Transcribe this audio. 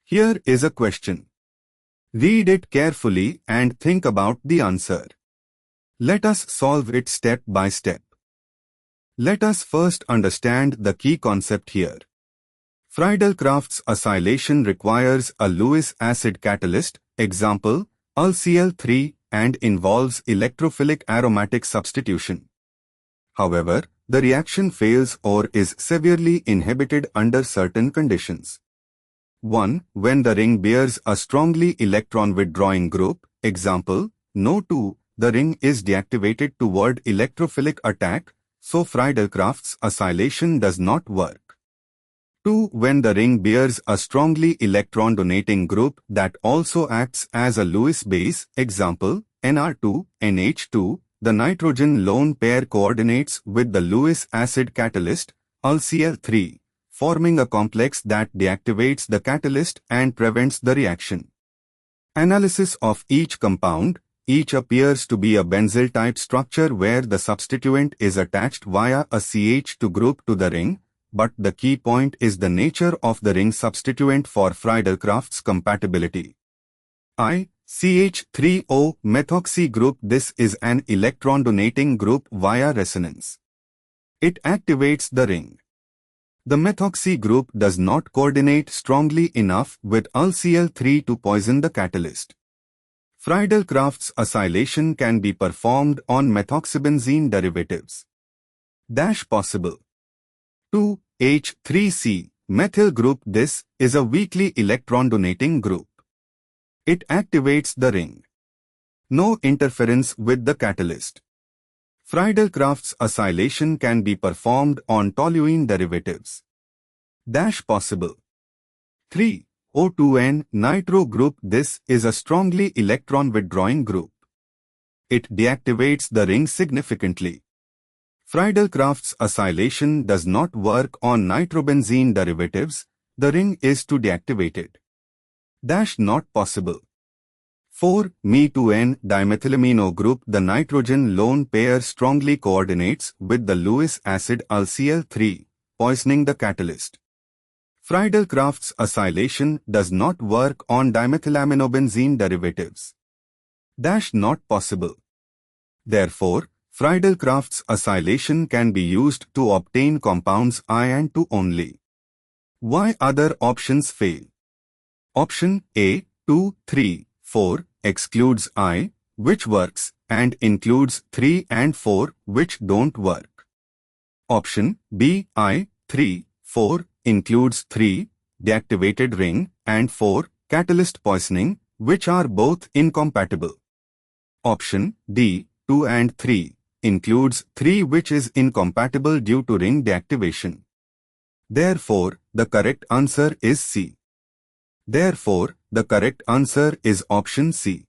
Here is a question. Read it carefully and think about the answer. Let us solve it step by step. Let us first understand the key concept here. Friedel-Crafts acylation requires a Lewis acid catalyst, example, AlCl3, and involves electrophilic aromatic substitution. However, the reaction fails or is severely inhibited under certain conditions. 1. When the ring bears a strongly electron-withdrawing group, example, NO2, the ring is deactivated toward electrophilic attack, so Friedel-Crafts acylation does not work. 2. When the ring bears a strongly electron-donating group that also acts as a Lewis base, example, Nr2, NH2, the nitrogen lone pair coordinates with the Lewis acid catalyst, AlCl3, forming a complex that deactivates the catalyst and prevents the reaction. Analysis of each compound. Each appears to be a benzyl-type structure where the substituent is attached via a CH2 group to the ring, but the key point is the nature of the ring substituent for Friedel-Crafts compatibility. ICH3O methoxy group. This is an electron-donating group via resonance. It activates the ring. The methoxy group does not coordinate strongly enough with AlCl3 to poison the catalyst. Friedel-Crafts acylation can be performed on methoxybenzene derivatives. Possible. 2. H3C methyl group. This is a weakly electron-donating group. It activates the ring. No interference with the catalyst. Friedel-Crafts acylation can be performed on toluene derivatives. Possible. 3. O2N nitro group. This is a strongly electron-withdrawing group. It deactivates the ring significantly. Friedel-Crafts acylation does not work on nitrobenzene derivatives. The ring is too deactivated. Not possible. 4. Me2N dimethylamino group. The nitrogen lone pair strongly coordinates with the Lewis acid AlCl3, poisoning the catalyst. Friedel-Crafts acylation does not work on dimethylaminobenzene derivatives. Not possible. Therefore, Friedel-Crafts acylation can be used to obtain compounds I and II only. Why other options fail? Option A, 2, 3, 4 excludes I, which works, and includes 3 and 4, which don't work. Option B, I, 3, 4 includes 3, deactivated ring, and 4, catalyst poisoning, which are both incompatible. Option D, 2 and 3, includes 3, which is incompatible due to ring deactivation. Therefore, the correct answer is C. Therefore, the correct answer is option C.